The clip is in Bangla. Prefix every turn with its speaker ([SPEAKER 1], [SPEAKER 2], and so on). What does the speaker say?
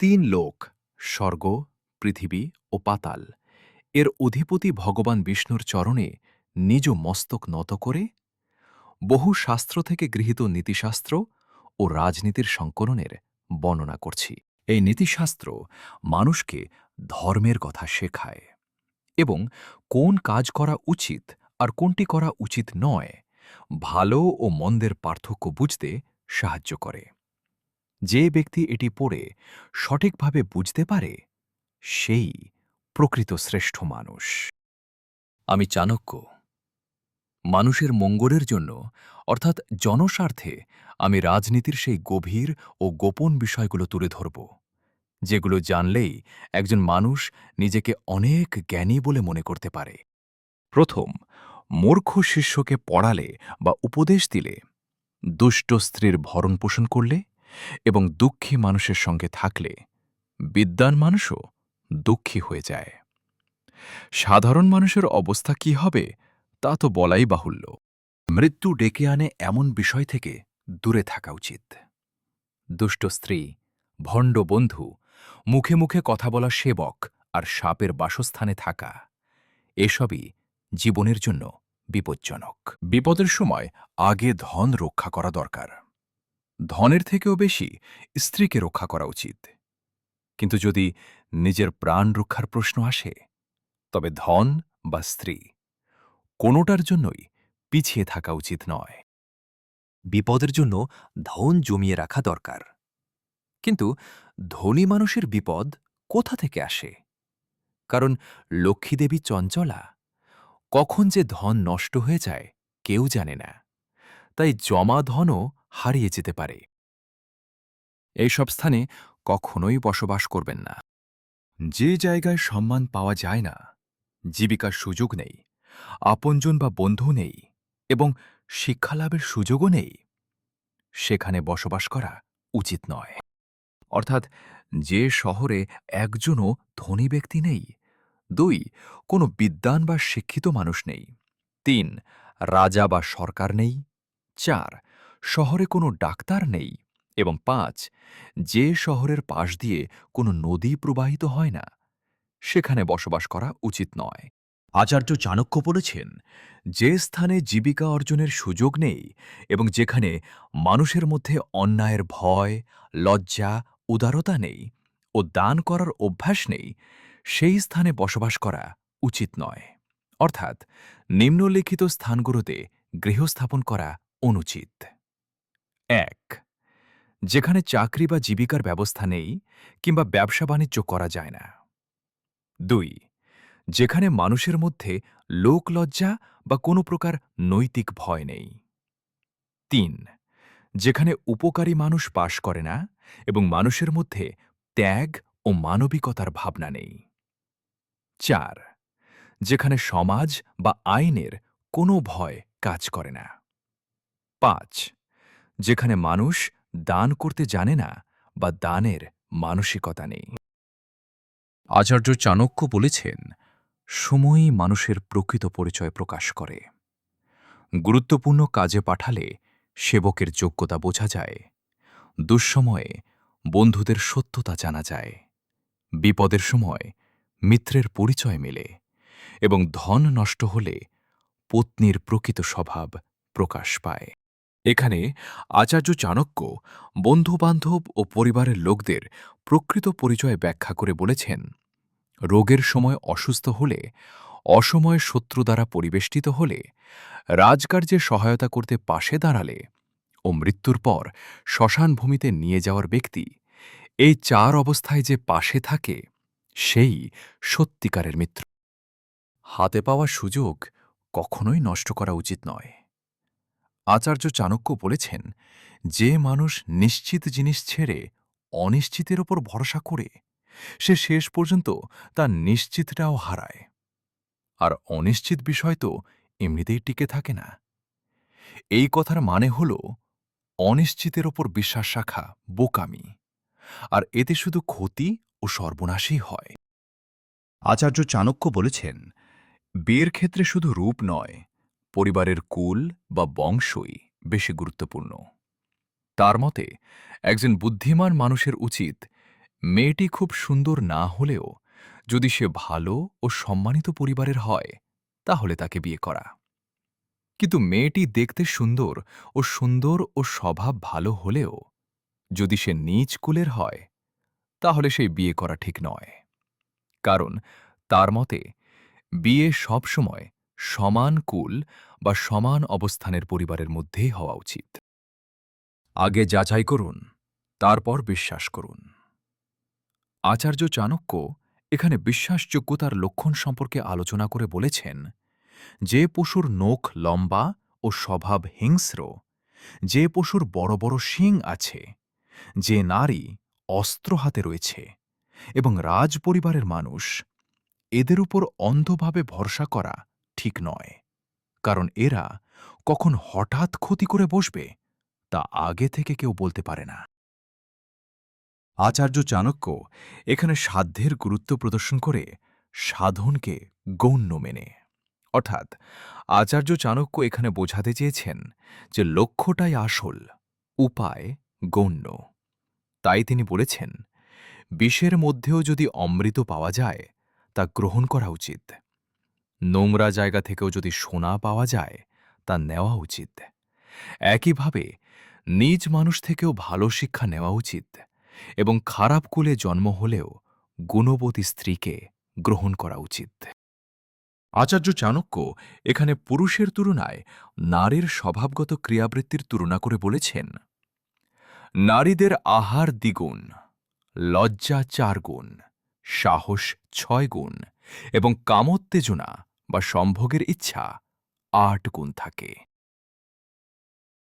[SPEAKER 1] তিন লোক স্বর্গ, পৃথিবী ও পাতাল এর অধিপতি ভগবান বিষ্ণুর চরণে নিজ মস্তক নত করে বহু শাস্ত্র থেকে গৃহীত নীতিশাস্ত্র ও রাজনীতির সংকলনের বর্ণনা করছি। এই নীতিশাস্ত্র মানুষকে ধর্মের কথা শেখায় এবং কোন কাজ করা উচিত আর কোনটি করা উচিত নয়, ভালো ও মন্দের পার্থক্য বুঝতে সাহায্য করে। যে ব্যক্তি এটি পড়ে সঠিকভাবে বুঝতে পারে, সেই প্রকৃত শ্রেষ্ঠ মানুষ। আমি চাণক্য। মানুষের মঙ্গলের জন্য অর্থাৎ জনস্বার্থে আমি রাজনীতির সেই গভীর ও গোপন বিষয়গুলো তুলে ধরব, যেগুলো জানলেই একজন মানুষ নিজেকে অনেক জ্ঞানী বলে মনে করতে পারে। প্রথম, মূর্খ শিষ্যকে পড়ালে বা উপদেশ দিলে, দুষ্ট স্ত্রীর ভরণপোষণ করলে এবং দুঃখী মানুষের সঙ্গে থাকলে বিদ্বান মানুষও দুঃখী হয়ে যায়। সাধারণ মানুষের অবস্থা কি হবে তা তো বলাই বাহুল্য। মৃত্যু ডেকে আনে এমন বিষয় থেকে দূরে থাকা উচিত। দুষ্ট স্ত্রী, ভণ্ড বন্ধু, মুখে মুখে কথা বলা সেবক আর সাপের বাসস্থানে থাকা, এসবই জীবনের জন্য বিপজ্জনক। বিপদের সময় আগে ধন রক্ষা করা দরকার। ধনের থেকেও বেশি স্ত্রীকে রক্ষা করা উচিত। কিন্তু যদি নিজের প্রাণ রক্ষার প্রশ্ন আসে, তবে ধন বা স্ত্রী কোনোটার জন্যই পিছিয়ে থাকা উচিত নয়। বিপদের জন্য ধন জমিয়ে রাখা দরকার। কিন্তু ধনী মানুষের বিপদ কোথা থেকে আসে? কারণ লক্ষ্মীদেবী চঞ্চলা, কখন যে ধন নষ্ট হয়ে যায় কেউ জানে না। তাই জমা ধনও হারিয়ে যেতে পারে। এইসব স্থানে কখনোই বসবাস করবেন না। যে জায়গায় সম্মান পাওয়া যায় না, জীবিকার সুযোগ নেই, আপনজন বা বন্ধু নেই এবং শিক্ষালাভের সুযোগও নেই, সেখানে বসবাস করা উচিত নয়। অর্থাৎ যে শহরে একজনও ধনী ব্যক্তি নেই, ২ কোনো বিদ্বান বা শিক্ষিত মানুষ নেই, ৩ রাজা বা সরকার নেই, ৪ শহরে কোনো ডাক্তার নেই এবং ৫ যে শহরের পাশ দিয়ে কোনো নদী প্রবাহিত হয় না, সেখানে বসবাস করা উচিত নয়। আচার্য চাণক্য বলেছেন, যে স্থানে জীবিকা অর্জনের সুযোগ নেই এবং যেখানে মানুষের মধ্যে অন্যায়ের ভয়, লজ্জা, উদারতা নেই ও দান করার অভ্যাস নেই, সেই স্থানে বসবাস করা উচিত নয়। অর্থাৎ নিম্নলিখিত স্থানগুলোতে গৃহস্থাপন করা অনুচিত। ১ যেখানে চাকরি বা জীবিকার ব্যবস্থা নেই কিংবা ব্যবসা বাণিজ্য করা যায় না। ২ যেখানে মানুষের মধ্যে লোকলজ্জা বা কোনো প্রকার নৈতিক ভয় নেই। ৩ যেখানে উপকারী মানুষ বাস করে না এবং মানুষের মধ্যে ত্যাগ ও মানবিকতার ভাবনা নেই। ৪ যেখানে সমাজ বা আইনের কোনো ভয় কাজ করে না। ৫ যেখানে মানুষ দান করতে জানে না বা দানের মানসিকতা নেই। আচার্য চাণক্য বলেছেন, সময়ই মানুষের প্রকৃত পরিচয় প্রকাশ করে। গুরুত্বপূর্ণ কাজে পাঠালে সেবকের যোগ্যতা বোঝা যায়, দুঃসময়ে বন্ধুদের সত্যতা জানা যায়, বিপদের সময় মিত্রের পরিচয় মেলে এবং ধন নষ্ট হলে পত্নীর প্রকৃত স্বভাব প্রকাশ পায়। এখানে আচার্য চাণক্য বন্ধুবান্ধব ও পরিবারের লোকদের প্রকৃত পরিচয় ব্যাখ্যা করে বলেছেন, রোগের সময় অসুস্থ হলে, অসময়ে শত্রু দ্বারা পরিবেষ্টিত হলে, রাজকার্যে সহায়তা করতে পাশে দাঁড়ালে ও মৃত্যুর পর শ্মশানভূমিতে নিয়ে যাওয়ার ব্যক্তি, এই ৪ অবস্থায় যে পাশে থাকে, সেই সত্যিকারের মিত্র। হাতে পাওয়া সুযোগ কখনোই নষ্ট করা উচিত নয়। আচার্য চাণক্য বলেছেন, যে মানুষ নিশ্চিত জিনিস ছেড়ে অনিশ্চিতের ওপর ভরসা করে, সে শেষ পর্যন্ত তার নিশ্চিতটাও হারায়। আর অনিশ্চিত বিষয় তো এমনিতেই টিকে থাকে না। এই কথার মানে হল, অনিশ্চিতের ওপর বিশ্বাস রাখা বোকামি, আর এতে শুধু ক্ষতি ও সর্বনাশই হয়। আচার্য চাণক্য বলেছেন, বিয়ের ক্ষেত্রে শুধু রূপ নয়, পরিবারের কুল বা বংশই বেশি গুরুত্বপূর্ণ। তার মতে, একজন বুদ্ধিমান মানুষের উচিত মেয়েটি খুব সুন্দর না হলেও যদি সে ভালো ও সম্মানিত পরিবারের হয় তাহলে তাকে বিয়ে করা। কিন্তু মেয়েটি দেখতে সুন্দর ও স্বভাব ভালো হলেও যদি সে নীচ কুলের হয় তাহলে সেই বিয়ে করা ঠিক নয়। কারণ তার মতে বিয়ে সবসময় সমান কুল বা সমান অবস্থানের পরিবারের মধ্যেই হওয়া উচিত। আগে যাচাই করুন, তারপর বিশ্বাস করুন। আচার্য চাণক্য এখানে বিশ্বাসযোগ্যতার লক্ষণ সম্পর্কে আলোচনা করে বলেছেন, যে পশুর নখ লম্বা ও স্বভাব হিংস্র, যে পশুর বড় বড় শিং আছে, যে নারী অস্ত্র হাতে রয়েছে এবং রাজপরিবারের মানুষ, এদের উপর অন্ধভাবে ভরসা করা ঠিক নয়। কারণ এরা কখন হঠাৎ ক্ষতি করে বসবে তা আগে থেকে কেউ বলতে পারে না। আচার্য চাণক্য এখানে সাধ্যের গুরুত্ব প্রদর্শন করে সাধনকে গৌণ মেনে, অর্থাৎ আচার্য চাণক্য এখানে বোঝাতে চেয়েছেন যে লক্ষ্যটাই আসল, উপায় গৌণ। তাই তিনি বলেছেন, বিষের মধ্যেও যদি অমৃত পাওয়া যায় তা গ্রহণ করা উচিত। নোংরা জায়গা থেকেও যদি সোনা পাওয়া যায় তা নেওয়া উচিত। একইভাবে নিজ মানুষ থেকেও ভালো শিক্ষা নেওয়া উচিত এবং খারাপ কুলে জন্ম হলেও গুণবতী স্ত্রীকে গ্রহণ করা উচিত। আচার্য চাণক্য এখানে পুরুষের তুলনায় নারীর স্বভাবগত ক্রিয়াবৃত্তির তুলনা করে বলেছেন, নারীদের আহার দ্বিগুণ, লজ্জা 4 গুণ, সাহস 6 গুণ এবং কামোত্তেজনা বা সম্ভোগের ইচ্ছা 8 গুণ থাকে।